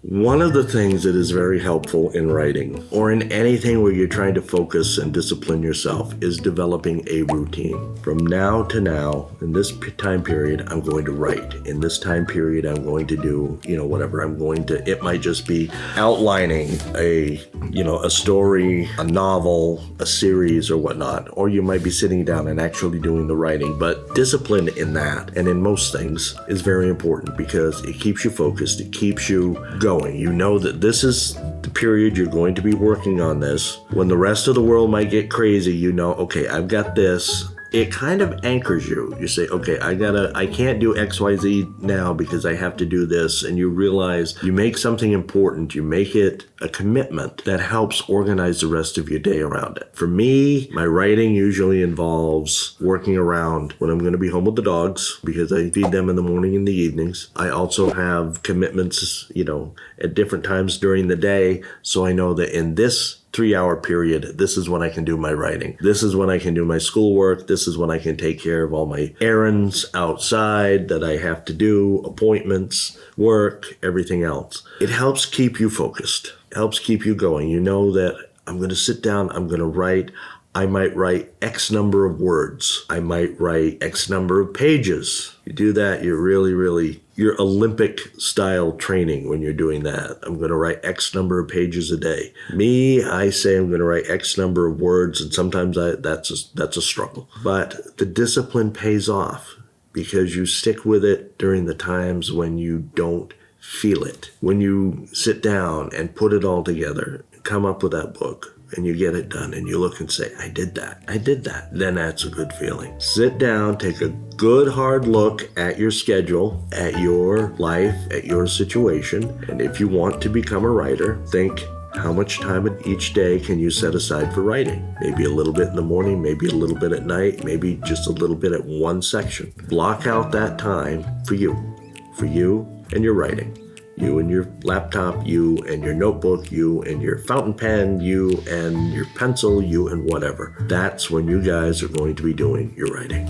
One of the things that is very helpful in writing, or in anything where you're trying to focus and discipline yourself, is developing a routine. From now to now, in this time period, I'm going to write. In this time period, I'm going to do, whatever. It might just be outlining a story, a novel, a series, or whatnot. Or you might be sitting down and actually doing the writing. But discipline in that, and in most things, is very important because it keeps you focused. It keeps you going. You know that this is the period you're going to be working on this. When the rest of the world might get crazy, okay, I've got this. It kind of anchors you. You say, okay, I can't do XYZ now because I have to do this. And you realize you make something important. You make it a commitment that helps organize the rest of your day around it. For me, my writing usually involves working around when I'm going to be home with the dogs because I feed them in the morning and the evenings. I also have commitments, at different times during the day. So I know that in this 3-hour period, this is when I can do my writing. This is when I can do my schoolwork. This is when I can take care of all my errands outside that I have to do, appointments, work, everything else. It helps keep you focused. It helps keep you going. You know that I'm going to sit down, I'm going to write. I might write X number of words. I might write X number of pages. You do that, you're Olympic style training when you're doing that. I'm going to write X number of pages a day. Me, I say I'm going to write X number of words, and sometimes that's a struggle. But the discipline pays off because you stick with it during the times when you don't feel it. When you sit down and put it all together, come up with that book, and you get it done, and you look and say, I did that. Then that's a good feeling. Sit down, take a good hard look at your schedule, at your life, at your situation. And if you want to become a writer, think, how much time each day can you set aside for writing? Maybe a little bit in the morning, maybe a little bit at night, maybe just a little bit at one section. Block out that time for you and your writing. You and your laptop, you and your notebook, you and your fountain pen, you and your pencil, you and whatever. That's when you guys are going to be doing your writing.